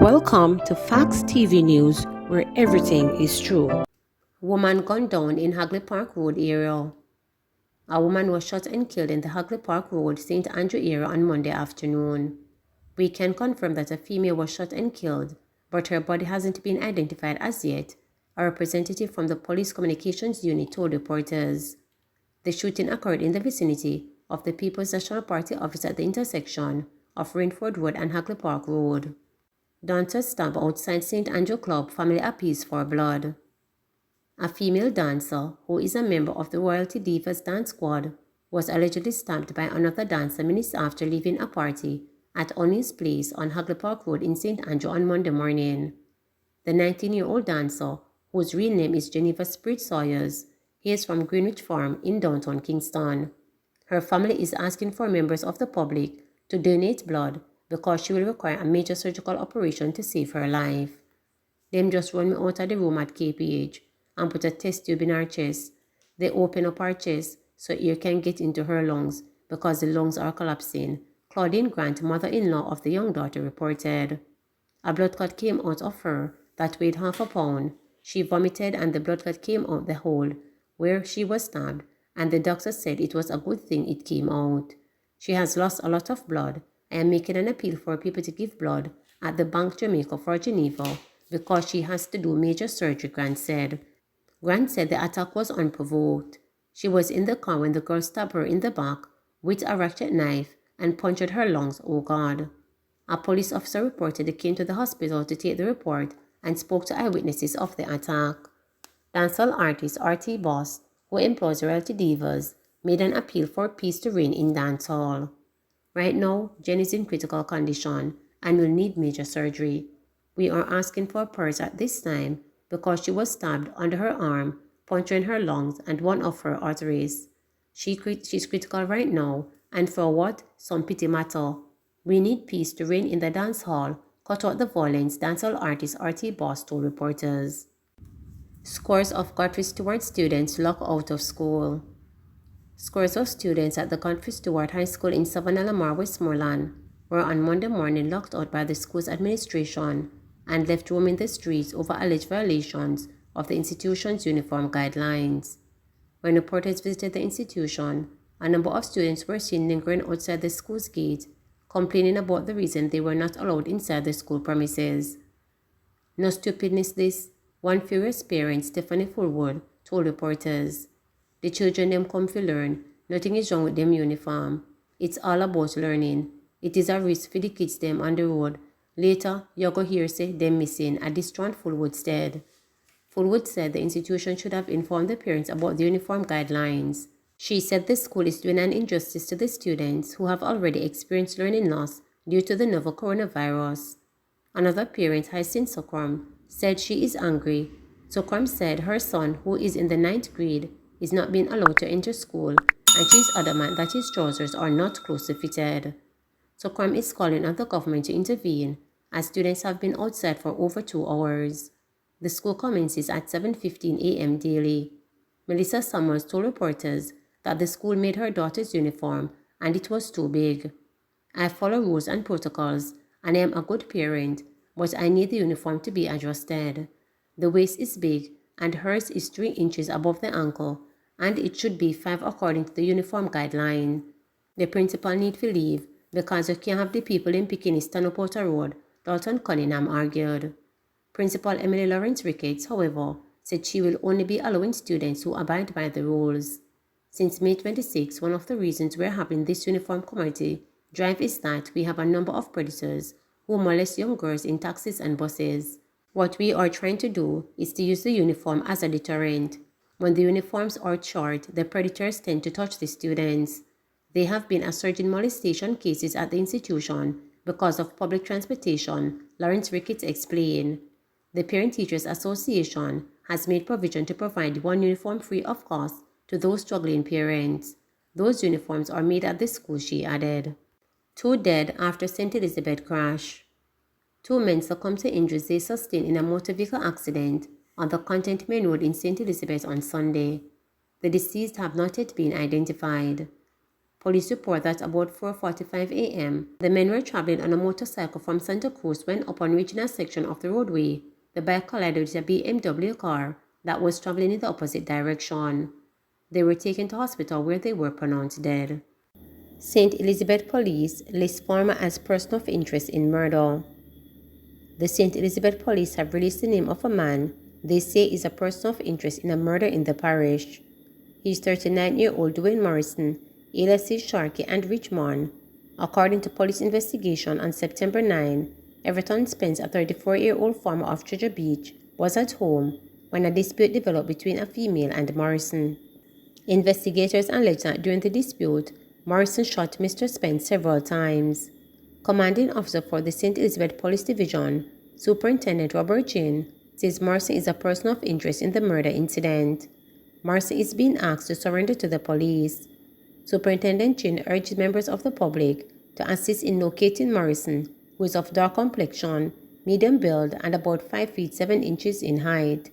Welcome to Facts TV News, where everything is true. Woman gunned down in Hagley Park Road area. A woman was shot and killed in the Hagley Park Road, St. Andrew area on Monday afternoon. We can confirm that a female was shot and killed, but her body hasn't been identified as yet, a representative from the Police Communications Unit told reporters. The shooting occurred in the vicinity of the People's National Party office at the intersection of Rainford Road and Hagley Park Road. Dancers stab outside St. Andrew Club, family appeals for blood. A female dancer, who is a member of the Royalty Divas dance squad, was allegedly stabbed by another dancer minutes after leaving a party at Oni's Place on Hagley Park Road in St. Andrew on Monday morning. The 19-year-old dancer, whose real name is Geneva Spirit Sawyers, hails from Greenwich Farm in downtown Kingston. Her family is asking for members of the public to donate blood because she will require a major surgical operation to save her life. Them just run me out of the room at KPH and put a test tube in her chest. They open up her chest so air can get into her lungs because the lungs are collapsing, Claudine Grant, mother-in-law of the young daughter, reported. A blood clot came out of her that weighed half a pound. She vomited and the blood clot came out the hole where she was stabbed, and the doctor said it was a good thing it came out. She has lost a lot of blood. I am making an appeal for people to give blood at the Bank Jamaica for Geneva because she has to do major surgery, Grant said. Grant said the attack was unprovoked. She was in the car when the girl stabbed her in the back with a ratchet knife and punctured her lungs. Oh God. A police officer reported they came to the hospital to take the report and spoke to eyewitnesses of the attack. Dancehall artist R.T. Boss, who employs Royalty Divas, made an appeal for peace to reign in dancehall. Right now, Jen is in critical condition and will need major surgery. We are asking for prayers at this time because she was stabbed under her arm, puncturing her lungs and one of her arteries. She's critical right now, and for what? Some pity matter. We need peace to reign in the dance hall. Cut out the violence, dancehall artist R.T. Boss told reporters. Scores of Godfrey Stewart students locked out of school. Scores of students at the Godfrey Stewart High School in Savannah Lamar, Westmoreland, were on Monday morning locked out by the school's administration and left roaming the streets over alleged violations of the institution's uniform guidelines. When reporters visited the institution, a number of students were seen lingering outside the school's gate, complaining about the reason they were not allowed inside the school premises. No stupidness this, one furious parent, Stephanie Fullwood, told reporters. The children them come to learn. Nothing is wrong with them uniform. It's all about learning. It is a risk for the kids them on the road. Later, you go hear say them missing, a distraught Fullwood said. Fullwood said the institution should have informed the parents about the uniform guidelines. She said the school is doing an injustice to the students who have already experienced learning loss due to the novel coronavirus. Another parent, Hyacinth Sokram, said she is angry. Sokram said her son, who is in the 9th grade, is not being allowed to enter school, and she is adamant that his trousers are not closely fitted. Sokram is calling on the government to intervene, as students have been outside for over 2 hours. The school commences at 7:15 a.m. daily. Melissa Summers told reporters that the school made her daughter's uniform and it was too big. I follow rules and protocols, and I am a good parent, but I need the uniform to be adjusted. The waist is big, and hers is 3 inches above the ankle, and it should be 5 according to the uniform guideline. The principal need to leave because you can't have the people in Bikini stand up out a road, Dalton Cunningham argued. Principal Emily Lawrence Ricketts, however, said she will only be allowing students who abide by the rules. Since May 26, one of the reasons we're having this uniform committee drive is that we have a number of predators who molest young girls in taxis and buses. What we are trying to do is to use the uniform as a deterrent. When the uniforms are short, the predators tend to touch the students. There have been a surge in molestation cases at the institution because of public transportation, Lawrence Ricketts explained. The Parent Teachers Association has made provision to provide one uniform free of cost to those struggling parents. Those uniforms are made at the school, she added. 2 dead after St. Elizabeth crash. 2 men succumbed to injuries they sustained in a motor vehicle accident on the Content Main Road in St. Elizabeth on Sunday. The deceased have not yet been identified. Police report that about 4:45 a.m., the men were traveling on a motorcycle from Santa Cruz when, upon reaching a section of the roadway, the bike collided with a BMW car that was traveling in the opposite direction. They were taken to hospital where they were pronounced dead. St. Elizabeth Police lists farmer as person of interest in murder. The St. Elizabeth Police have released the name of a man they say is a person of interest in a murder in the parish. He is 39-year-old Dwayne Morrison, alias Sharkey and Richmond. According to police investigation on September 9, Everton Spence, a 34-year-old farmer of Treasure Beach, was at home when a dispute developed between a female and Morrison. Investigators allege that during the dispute, Morrison shot Mr. Spence several times. Commanding officer for the St. Elizabeth Police Division, Superintendent Robert Jane, says Morrison is a person of interest in the murder incident. Morrison is being asked to surrender to the police. Superintendent Jane urged members of the public to assist in locating Morrison, who is of dark complexion, medium build, and about 5 feet 7 inches in height.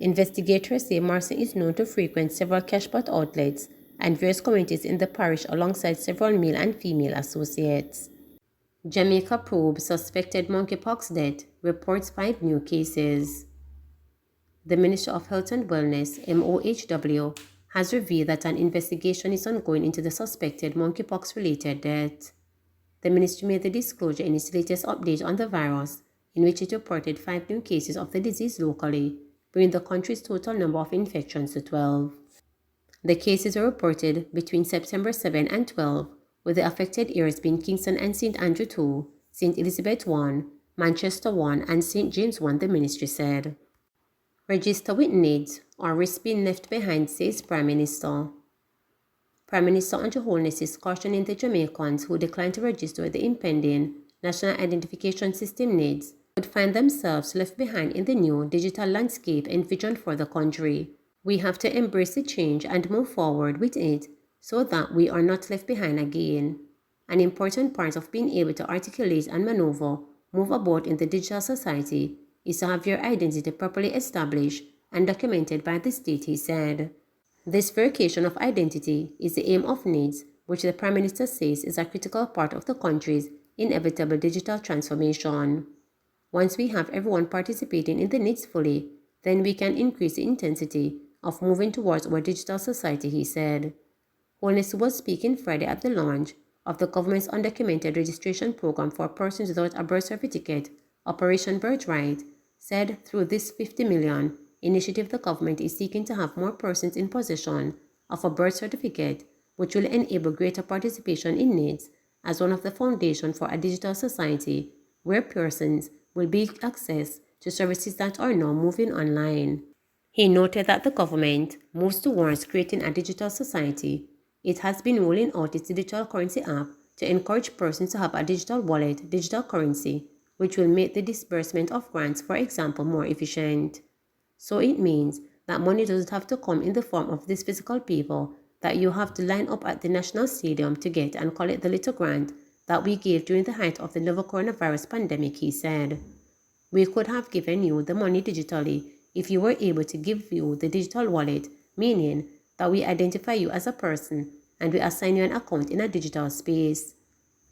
Investigators say Morrison is known to frequent several cashpot outlets and various communities in the parish alongside several male and female associates. Jamaica probe suspected monkeypox death, reports 5 new cases. The Ministry of Health and Wellness, MOHW, has revealed that an investigation is ongoing into the suspected monkeypox-related death. The ministry made the disclosure in its latest update on the virus, in which it reported 5 new cases of the disease locally, bringing the country's total number of infections to 12. The cases were reported between September 7 and 12, with the affected areas being Kingston and St. Andrew 2, St. Elizabeth 1, Manchester 1, and St. James 1, the ministry said. Register with needs or risk being left behind, says Prime Minister. Prime Minister Andrew Holness is cautioning the Jamaicans who decline to register with the impending National Identification System needs would find themselves left behind in the new digital landscape envisioned for the country. We have to embrace the change and move forward with it so that we are not left behind again. An important part of being able to articulate and maneuver, move about in the digital society is to have your identity properly established and documented by the state, he said. This verification of identity is the aim of needs, which the Prime Minister says is a critical part of the country's inevitable digital transformation. Once we have everyone participating in the needs fully, then we can increase the intensity of moving towards our digital society, he said. Holness was speaking Friday at the launch of the government's undocumented registration program for persons without a birth certificate, Operation Birthright, said through this $50 million initiative the government is seeking to have more persons in possession of a birth certificate, which will enable greater participation in needs as one of the foundations for a digital society where persons will be access to services that are now moving online. He noted that the government moves towards creating a digital society. It has been rolling out its digital currency app to encourage persons to have a digital wallet, digital currency, which will make the disbursement of grants, for example, more efficient. So it means that money doesn't have to come in the form of this physical paper that you have to line up at the National Stadium to get and collect the little grant that we gave during the height of the novel coronavirus pandemic, he said. We could have given you the money digitally if you were able to give you the digital wallet, meaning that we identify you as a person and we assign you an account in a digital space.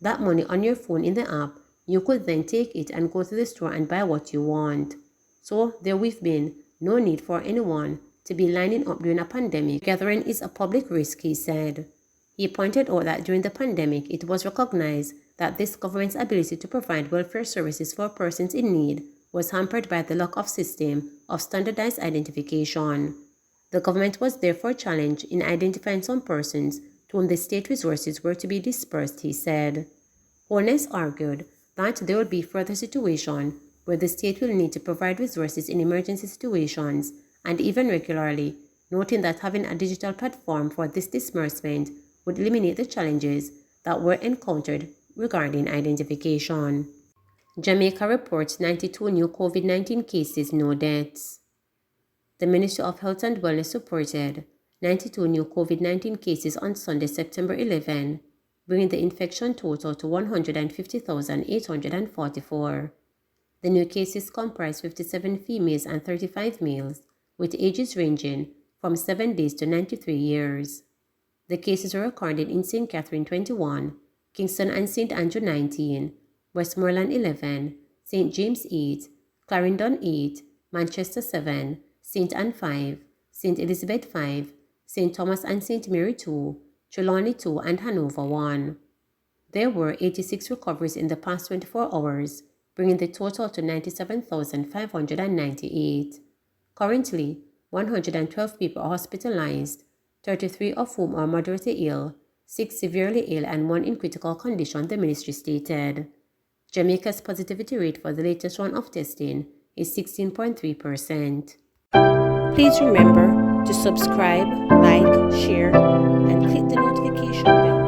That money on your phone in the app, you could then take it and go to the store and buy what you want. So there we've been no need for anyone to be lining up during a pandemic. Gathering is a public risk, he said. He pointed out that during the pandemic, it was recognized that this government's ability to provide welfare services for persons in need was hampered by the lack of system of standardized identification. The government was therefore challenged in identifying some persons to whom the state resources were to be dispersed, he said. Holness argued that there would be further situations where the state will need to provide resources in emergency situations and even regularly, noting that having a digital platform for this disbursement would eliminate the challenges that were encountered regarding identification. Jamaica reports 92 new COVID-19 cases, no deaths. The Ministry of Health and Wellness reported 92 new COVID-19 cases on Sunday, September 11, bringing the infection total to 150,844. The new cases comprise 57 females and 35 males, with ages ranging from 7 days to 93 years. The cases were recorded in St. Catherine 21, Kingston and St. Andrew 19, Westmoreland 11, St. James 8, Clarendon 8, Manchester 7, St. Anne 5, St. Elizabeth 5, St. Thomas and St. Mary 2, Trelawney 2, and Hanover 1. There were 86 recoveries in the past 24 hours, bringing the total to 97,598. Currently, 112 people are hospitalized, 33 of whom are moderately ill, 6 severely ill, and 1 in critical condition, the ministry stated. Jamaica's positivity rate for the latest round of testing is 16.3%. Please remember to subscribe, like, share, and click the notification bell